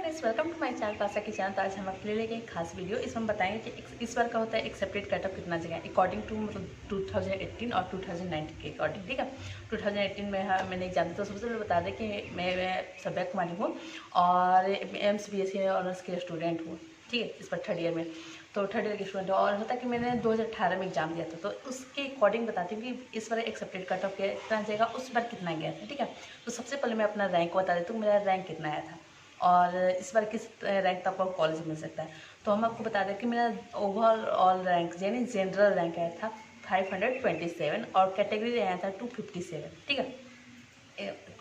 Guys, welcome to my channel Tasa की channel. तो आज हम आपके लिए लेके एक खास वीडियो इसमें हम बताएंगे कि इस बार का होता है एक्सेप्टेड कट ऑफ कितना जगह अकॉर्डिंग टू मतलब 2018 और 2019 के अकॉर्डिंग। ठीक है, 2018 में मैंने एग्जाम दिया। तो सबसे पहले बता दें कि मैं सभ्या कुमारी हूँ और एम्स BSc ऑनर्स के स्टूडेंट हूँ। ठीक है, इस पर थर्ड ईयर में, तो थर्ड ईयर के स्टूडेंट और होता है कि मैंने 2018 में एग्जाम दिया था। तो उसके अकॉर्डिंग बताती हूँ कि इस बार एक्सेप्टेड कट ऑफ कितना जाएगा, उस बार कितना गया था। ठीक है, तो सबसे पहले मैं अपना रैंक बता देती हूँ, मेरा रैंक कितना आया था और इस बार किस रैंक तक आपको कॉलेज मिल सकता है। तो हम आपको बता दें कि मेरा ओवरऑल रैंक यानी जनरल रैंक आया था 527 और कैटेगरी आया था 257। ठीक है,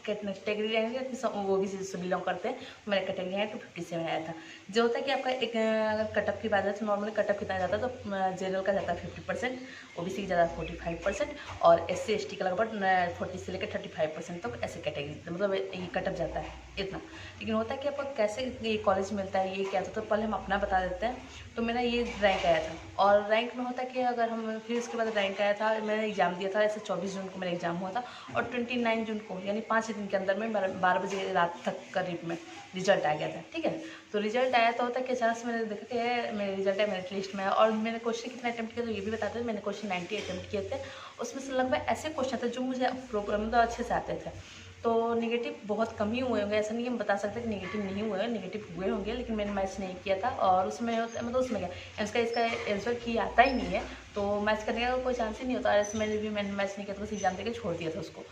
कैटेगरी रैंक वो भी से बिलोंग करते हैं। मेरा कैटेगरी है 257 आया था। जो होता है कि आपका एक अगर कटअप की बात है तो नॉर्मली कटअप कितना जाता है, तो जनरल का जाता है 50%, OBC की जाता है 45% और SC ST का लगभग 40 से लेकर 35% तक ऐसे कैटेगरी मतलब ये कटअप जाता है इतना। लेकिन होता है कि आपको कैसे ये कॉलेज मिलता है, ये क्या था, तो पहले हम अपना बता देते हैं। तो मेरा ये रैंक आया था और रैंक में होता है कि अगर हम फिर उसके बाद रैंक आया था, मैंने एग्जाम दिया था ऐसे 24 जून को मेरा एग्जाम हुआ था और 29 जून को यानी 5 दिन के अंदर में 12 बजे रात तक करीब में रिजल्ट आ गया था। ठीक है, तो रिजल्ट आया तो होता है कि अचानक से मैंने देखा कि मेरे रिजल्ट है मेरिट लिस्ट में है और मैंने क्वेश्चन कितना अटैम्प्ट किया तो ये भी बताते थे। मैंने क्वेश्चन 90 अटैम्प्ट किए थे, उसमें से लगभग ऐसे क्वेश्चन थे जो मुझे मतलब अच्छे से आते थे। तो नेगेटिव बहुत कम ही हुए होंगे, ऐसा नहीं हम बता सकते कि नेगेटिव नहीं हुए हैं, नेगेटिव हुए होंगे, लेकिन मैंने मैथ्स नहीं किया था और उसमें मतलब उसमें क्या इसका आंसर की आता ही नहीं है, तो मैथ्स करने का कोई चांस ही नहीं होता। ऐसे मैंने मैथ्स नहीं किया था, बस एग्जाम देकर छोड़ दिया था उसको,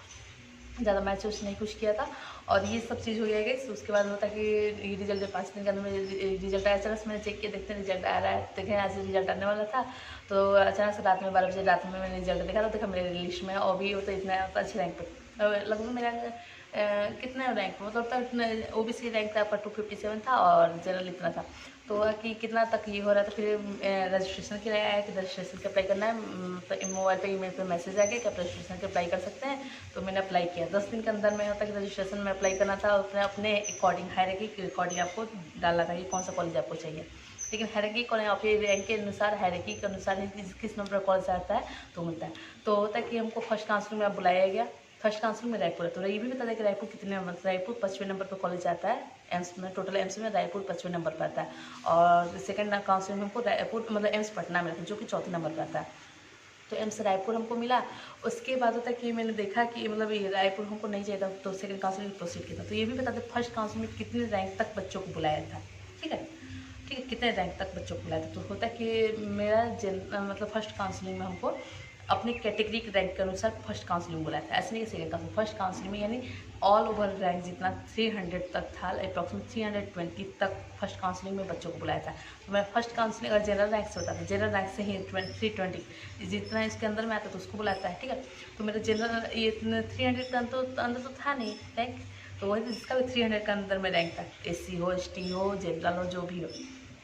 ज़्यादा मैच उस नहीं कुछ किया था। और ये सब चीज़ हो गया गई। उसके बाद होता है कि रिजल्ट 5 दिन के अंदर में रिजल्ट आया। चला मैंने चेक किया, देखते हैं रिजल्ट आ रहा है, देखें आज रिजल्ट आने वाला था। तो अचानक से रात में 12 बजे रात में मैंने रिजल्ट देखा, तो देखा मेरे लिस्ट में और भी होता इतना अच्छे रैंक पर लगभग मेरा कितना रैंक मतलब OBC रैंक था आपका 257 था और जनरल इतना था। तो कि कितना तक ये हो रहा था, फिर रजिस्ट्रेशन के लिए आया कि रजिस्ट्रेशन के अप्लाई करना है। तो मोबाइल पे ईमेल पे मैसेज आ गया कि आप रजिस्ट्रेशन के अप्लाई कर सकते हैं। तो मैंने अप्लाई किया। 10 दिन के अंदर में होता है कि रजिस्ट्रेशन में अप्लाई करना था। उसने अपने अकॉर्डिंग हायरार्की के अकॉर्डिंग आपको डालना था कि कौन सा कॉलेज आपको चाहिए। लेकिन हायरार्की कॉलेज आपके रैंक के अनुसार हायरार्की के अनुसार ही किस नंबर पर कॉलेज आता है तो मिलता है। तो होता है कि हमको फर्स्ट काउंसिलिंग में बुलाया गया। फर्स्ट काउंसिलिंग में रायपुर है। तो ये भी बता दें कि रायपुर कितने नंबर, रायपुर 5वें नंबर पर कॉलेज आता है एम्स में। टोटल एम्स में रायपुर 5वें नंबर पर आता है और सेकंड काउंसिलिंग में हमको रायपुर मतलब एम्स पटना में जो कि चौथे नंबर पर आता है। तो एम्स रायपुर हमको मिला। उसके बाद होता है कि मैंने देखा कि मतलब ये रायपुर हमको नहीं चाहिए था, तो सेकंड काउंसिलिंग प्रोसीड किया था। तो ये भी बता दें फर्स्ट काउंसिलिंग में कितने रैंक तक बच्चों को बुलाया था। ठीक है, ठीक है, कितने रैंक तक बच्चों को बुलाया था। तो होता है कि मेरा मतलब फर्स्ट काउंसिलिंग में हमको अपनी कैटेगरी के रैंक के अनुसार फर्स्ट काउंसिलिंग बुलाया था, ऐसे नहीं कि सेकंड काउंसिलिंग। फर्स्ट काउंसिलिंग में यानी ऑल ओवर रैंक जितना 300 तक था, अप्रॉक्सीमेट 320 तक फर्स्ट काउंसिलिंग में बच्चों को बुलाया था। तो मैं फर्स्ट काउंसिलिंग अगर जनरल रैंक से होता था, जनरल रैंक से ही 320 जितना इसके अंदर में आता तो उसको बुलाता है। ठीक है, तो मेरा जनरल ये 300 का अंदर तो था नहीं रैंक, तो वही जिसका भी 300 का अंदर में रैंक था, SC हो ST हो जनरल हो जो भी हो,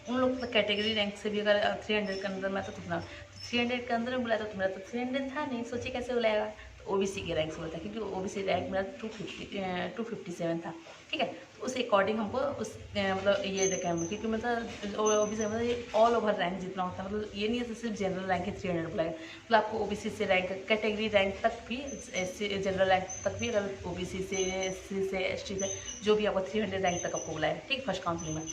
उन लोग तो कैटेगरी रैंक से भी अगर 300 के अंदर में आता तो कितना 300 के अंदर में बुलाया तो मेरा तो 300 था नहीं, सोचिए कैसे बुलाएगा। तो OBC के रैंक से बोलता है क्योंकि OBC रैंक मेरा 257 था। ठीक है, तो उस अकॉर्डिंग हमको उस मतलब ये रखा है क्योंकि मतलब OBC मतलब ये ऑल ओवर रैंक जितना होता है, मतलब ये नहीं है सिर्फ जनरल रैंक है 300 बुलाएगा, मतलब आपको OBC से रैंक कैटेगरी रैंक तक भी जनरल रैंक तक भी अगर OBC से SC से ST से जो भी आपको 300 रैंक तक आपको बुलाएगा। ठीक, फर्स्ट काउंसिलिंग में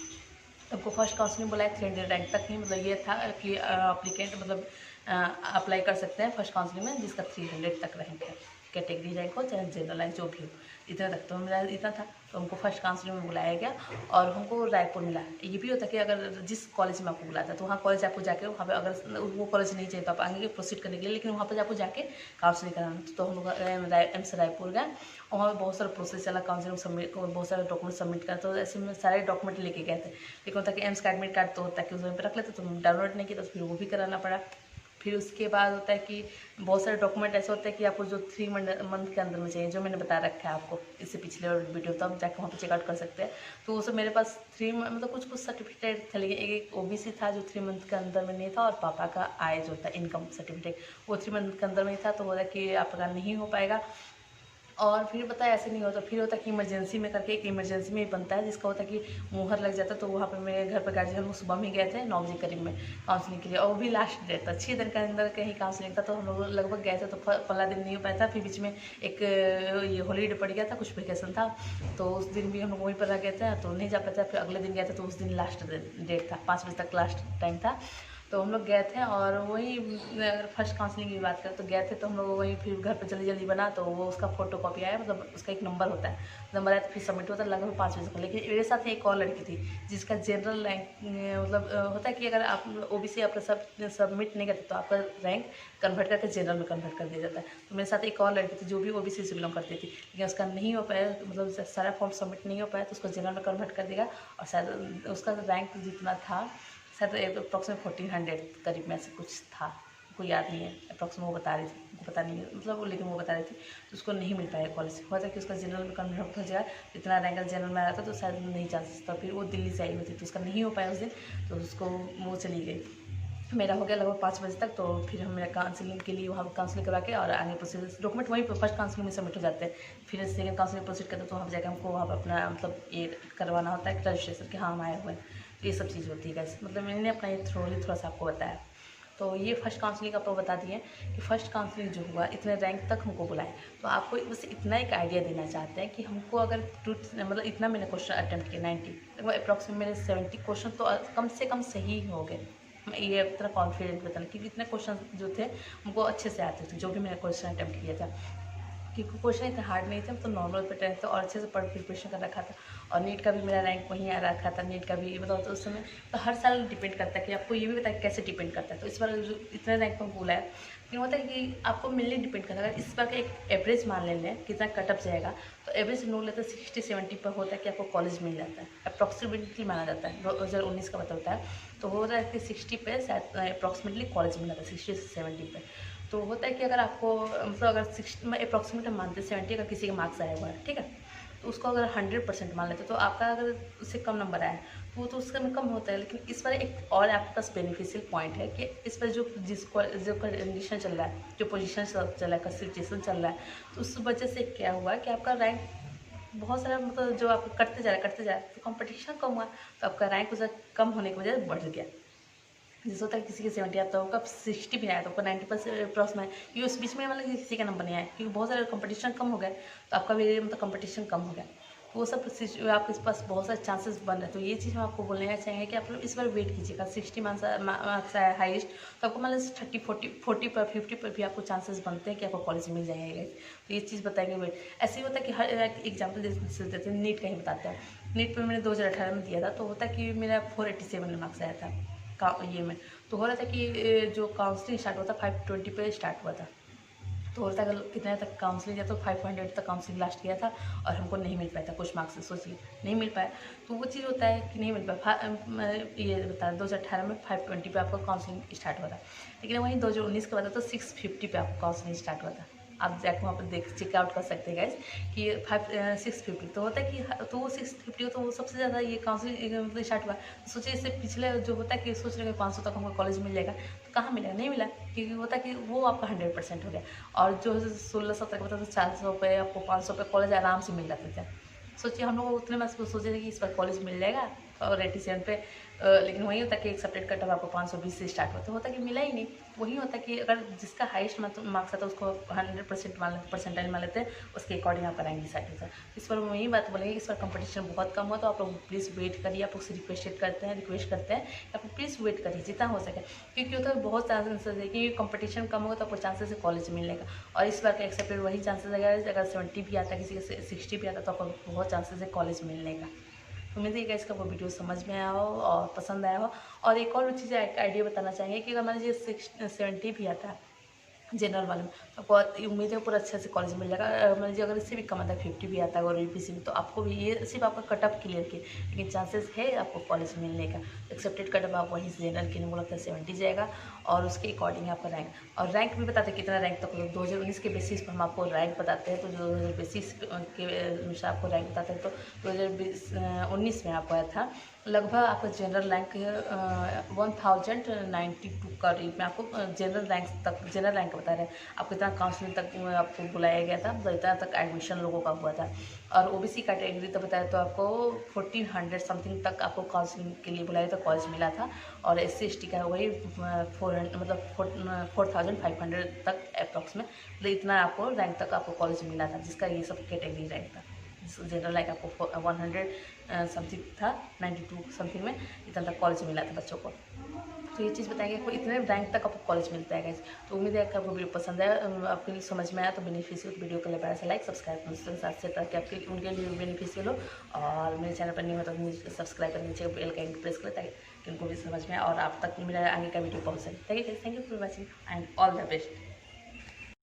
हमको फर्स्ट काउंसिलिंग बुलाया 300 रैंक तक ही, मतलब ये था कि अप्लीकेंट मतलब अप्लाई कर सकते हैं फर्स्ट काउंसिलिंग में जिसका 300 तक रैंक है, कैटेगरी रैंक हो चाहे जनरल रैंक जो भी हो, इतना तक। तो मेरा इतना था, तो हमको फर्स्ट काउंसिलिंग में बुलाया गया और हमको रायपुर मिला। ये भी होता है कि अगर जिस कॉलेज में आपको बुलाता है तो वहाँ कॉलेज आपको जाके वहाँ पे अगर वो कॉलेज नहीं चाहिए तो आप आगे प्रोसीड करने के लिए, लेकिन वहाँ पर आपको जाके काउंसिलिंग कराना। तो हम लोग एम्स रायपुर गए और वहाँ पर बहुत सारा प्रोसेस चला, काउंसिलिंग सबमिट बहुत सारे डॉक्यूमेंट सबमिट करा। तो ऐसे में सारे डॉक्यूमेंट लेके गए थे, लेकिन होता है कि एम्स का एडमिट कार्ड तो होता है कि उसमें रख लेते, तो डाउनलोड नहीं किया तो फिर वो भी कराना पड़ा। फिर उसके बाद होता है कि बहुत सारे डॉक्यूमेंट ऐसे होते हैं कि आपको जो 3 मंथ के अंदर में चाहिए, जो मैंने बता रखा है आपको इससे पिछले वीडियो, तो आप जाकर वहाँ पे चेकआउट कर सकते हैं। तो वो सब मेरे पास 3 मतलब कुछ कुछ सर्टिफिकेट थे, लेकिन एक OBC था जो 3 मंथ के अंदर में नहीं था, और पापा का आय जो था इनकम सर्टिफिकेट वो 3 मंथ के अंदर में ही था। तो बोला कि आपका नहीं हो पाएगा, और फिर पता है ऐसे नहीं होता, फिर होता है कि इमरजेंसी में करके, एक इमरजेंसी में बनता है जिसका होता है कि मुहर लग जाता है। तो वहाँ पे मेरे घर पर गार्जियन हम लोग सुबह में गए थे 9 बजे करीब में काउंसलिंग के लिए, और वो भी लास्ट डेट था, 6 दिन के अंदर कहीं काउंसलिंग था। तो हम लोग लगभग गए थे, तो 15 दिन नहीं हो पाया था। फिर बीच में एक ये हॉलीडे पड़ गया था, कुछ वेकेशन था, तो उस दिन भी हम लोग वहीं पर रह गए थे, तो नहीं जा पाए थे। फिर अगले दिन गए थे, तो उस दिन लास्ट डेट था, 5 बजे तक लास्ट टाइम था। तो हम लोग गए थे, और वही अगर फर्स्ट काउंसलिंग की बात करें तो गए थे, तो हम लोग वहीं फिर घर पे जल्दी जल्दी बना, तो वो उसका फोटो कॉपी आया, मतलब उसका एक नंबर होता है, नंबर आया तो फिर सबमिट होता है लगभग 5 बजे तक। लेकिन मेरे साथ एक और लड़की थी जिसका जनरल रैंक, मतलब होता है कि अगर आप OBC आपका सबमिट नहीं करते तो आपका रैंक कन्वर्ट करके जनरल में कन्वर्ट कर दिया जाता है। तो मेरे साथ एक और लड़की थी जो भी OBC से बिलोंग करती थी, लेकिन उसका नहीं हो पाया, मतलब सारा फॉर्म सबमिट नहीं हो पाया, तो उसको जनरल में कन्वर्ट कर देगा। और शायद उसका रैंक जितना था शायद अप्रॉक्सीमेट 1400 करीब में ऐसे कुछ था, कोई याद नहीं है, अप्रॉक्सीमेट वो बता रही थी, उनको पता नहीं है मतलब, लेकिन वो बता रही थी। तो उसको नहीं मिल पाया कॉलेज, हुआ था कि उसका जनरल में कन्वर्ट हो जाए, इतना रैंक जनरल में आया था तो शायद नहीं चांसेस था। फिर वो दिल्ली से आई हुई थी, तो उसका नहीं हो पाया उस दिन, तो उसको वो चली गई। मेरा हो गया लगभग 5 बजे तक, तो फिर हम मेरा काउंसलिंग के लिए वहाँ काउंसलिंग करा के और आगे प्रोसीजर डॉक्यूमेंट वहीं पर फर्स्ट काउंसलिंग में सबमिट हो जाते हैं। फिर सेकंड काउंसलिंग प्रोसीड करते हैं, तो वहाँ पर जाकर हमको वहाँ पर अपना मतलब ये करवाना होता है रजिस्ट्रेशन कि हाँ हम आए हुए हैं। तो ये सब चीज़ होती है गाइस, मतलब मैंने अपना ये थोड़ा सा आपको बताया। तो ये फर्स्ट काउंसलिंग आपको बता दिए कि फर्स्ट काउंसलिंग जो हुआ इतने रैंक तक हमको बुलाए। तो आपको बस इतना एक आइडिया देना चाहते हैं कि हमको अगर मतलब इतना मैंने क्वेश्चन अटैम्प्ट किया 90, अप्रॉक्सीमेट मेरे 70 क्वेश्चन तो कम से कम सही हो गए। मैं ये इतना कॉन्फिडेंट बताना, क्योंकि इतने क्वेश्चन जो थे हमको अच्छे से आते थे, जो भी मैंने क्वेश्चन अटैम्प्ट किया था, क्योंकि क्वेश्चन इतना हार्ड नहीं था, तो नॉर्मल पैटर्न था और अच्छे से पढ़ प्रिपरेशन कर रखा था। और नीट का भी मेरा रैंक वहीं आ रखा था, नीट का भी बताओ तो उस समय तो हर साल डिपेंड करता है कि आपको ये भी पता है कैसे डिपेंड करता है। तो इस बार जो इतने रैंक पर बोला है, लेकिन होता है कि आपको मिलने डिपेंड करता है। अगर इस बार का एक एवरेज मान लें कितना कटअप जाएगा, तो एवरेज हम लोग लेते हैं 60-70 पर होता है कि आपको कॉलेज मिल जाता है, अप्रॉक्सीमेटली माना जाता है। 2019 का बताता है, तो हो रहा है कि 60 पे शायद अप्रॉक्सीमेटली कॉलेज मिल जाता है, 60 से 70 पे। तो होता है कि अगर आपको मतलब अगर 60 में अप्रॉक्सीमेट हम मानते 70 अगर किसी के मार्क्स आए हुआ है, ठीक है, तो उसको अगर 100% मान लेते तो आपका अगर उससे कम नंबर आया तो वो तो उसका में कम होता है। लेकिन इस बार एक और आपके पास बेनिफिशियल पॉइंट है कि इस पर जो जो कंडीशन चल रहा है, जो पोजीशन चल रहा है, सिचुएशन चल रहा है, तो उस वजह से क्या हुआ कि आपका रैंक बहुत सारा मतलब जो आप करते जा रहे तो कंपटीशन कम हुआ, तो आपका रैंक उसे कम होने की वजह से बढ़ गया। जैसे होता है किसी के 70 आता होगा, 60 भी आया तो आपका 90% अप्रॉक्स में है, क्योंकि उस बीच में मतलब किसी का नंबर नहीं आया, क्योंकि बहुत सारे कंपटीशन कम हो गए, तो आपका भी मतलब कंपटीशन कम हो गया, तो वो सब आपके पास बहुत सारे चांसेस बन रहे हैं। तो ये चीज़ हम आपको बोलना चाहेंगे कि आप लोग इस बार वेट कीजिएगा, 60 मार्क्स आया हाइस्ट, तो आपको मतलब 30-40 पर 50 पर भी आपको चांसेस बनते हैं कि आपको कॉलेज मिल जाएगा। तो ये चीज़ बताएंगे वेट। ऐसे ही होता है कि हर एग्जाम्पल जैसे देते हैं, नीट का ही बताते हैं। नीट पर मैंने 2018 में दिया था, तो होता है कि मेरा 487 मार्क्स आया था ये में। तो हो रहा था कि जो काउंसलिंग स्टार्ट हुआ था 520 पे स्टार्ट हुआ था, तो हो रहा था कितने तक काउंसलिंग किया, तो 500 तक काउंसलिंग लास्ट किया था, और हमको नहीं मिल पाया था कुछ मार्क्स से, सोचिए नहीं मिल पाया। तो वो चीज़ होता है कि नहीं मिल पाया। ये बता 2018 में 520 पे आपका काउंसलिंग स्टार्ट हुआ था, लेकिन वहीं 2019 के बाद तो 650 पे आपका काउंसलिंग स्टार्ट हुआ था। आप जाकर वहाँ पर देख चेकआउट कर सकते हैं गाइस कि 650 तो होता है कि, तो वो 650 तो वो सबसे ज़्यादा ये काउंसलिंग मतलब स्टार्ट हुआ। तो सोचिए इससे पिछले जो होता है कि सोच रहे 500 तक हमको कॉलेज मिल जाएगा, तो कहाँ मिलेगा, नहीं मिला, क्योंकि होता है कि वो आपका 100% हो गया। और जो 16-17 का बताते 400 पे आपको 500 पे कॉलेज आराम से मिल जाते थे। सोचिए हम लोग उतने में सोचे थे कि इस बार कॉलेज मिल जाएगा और 87 पे, लेकिन वही होता है कि एक्सेप्टेड कट ऑफ आपको 520 से स्टार्ट होता है कि मिला ही नहीं। वही होता है कि अगर जिसका हाईएस्ट मार्क्स आता है उसको 100% मान लेते, परसेंटाइल मान लेते हैं, उसके अकॉर्डिंग आपका रैंक डिसाइड होता है। इस बार वही बात बोलेंगे कि इस बार कंपटीशन बहुत कम हुआ, तो आप लोग प्लीज़ वेट करिए। आप लोग से रिक्वेस्ट करते हैं आप लोग प्लीज़ वेट करिए जितना हो सके, क्योंकि होता है बहुत चांसेस है कि कंपटीशन कम होगा तो आपको चांसेस है कॉलेज मिलने का। और इस बार का एक्सेप्टेड वही चांसेस है, अगर 70 भी आता है, किसी का 60 भी आता है, तो आपको बहुत चांसेस है कॉलेज मिलने का। उम्मीद है कि इसका वो वीडियो समझ में आया हो और पसंद आया हो। और एक और चीज़ आइडिया बताना चाहेंगे कि अगर मान लीजिए 70 भी आता है जनरल वाले में, तो बहुत उम्मीद है पूरा अच्छे से कॉलेज मिल जाएगा। मान लीजिए अगर इससे भी कम आता है 50 भी आता है और UPC में, तो आपको भी ये सिर्फ आपका कटअप क्लियर किए, लेकिन चांसेस है आपको कॉलेज मिलने का। एक्सेप्टेड कटअप आप वहीं से जनरल के लिए बोला था 70 जाएगा, और उसके अकॉर्डिंग आपका रैंक, और रैंक भी बताते हैं कितना रैंक तक। 2019 के बेसिस पर हम आपको रैंक बताते हैं, तो 2020 के अनुसार आपको रैंक बताते हैं। तो 2019 में आपको आया था लगभग आपका जनरल रैंक 1092 करीब में आपको जनरल रैंक तक, जनरल रैंक होता है, आपको इतना काउंसलिंग तक आपको बुलाया गया था, तो इतना तक एडमिशन लोगों का हुआ था। और ओबीसी कैटेगरी तो बताया तो आपको 1400 समथिंग तक आपको काउंसलिंग के लिए बुलाया था, कॉलेज मिला था। और SC/ST का वही 400 मतलब 4500 तक अप्रॉक्स में, मतलब इतना आपको रैंक तक आपको कॉलेज मिला था, जिसका ये सब कैटेगरी रैंक था। जनरल रैंक आपको 100 समथिंग था, 92 समथिंग में इतना तक कॉलेज मिला था बच्चों को। तो ये चीज़ बताएंगे आपको इतने रैंक तक आपको कॉलेज मिलता है गाइस। तो उम्मीद है कि आपको वीडियो पसंद है, आपके लिए समझ में आया तो बेनिफिशियल वीडियो को बड़ा सा लाइक सब्सक्राइब उसके साथ से, ताकि आपके उनके लिए बेनिफिशियल हो। और मेरे चैनल पर नहीं हो तो मुझे सब्सक्राइब करके नीचे बेल का आइकन प्रेस करें, ताकि उनको भी समझ में आए और आप तक मेरा आगे का वीडियो पहुँच सके। Thank you for watching and all the best.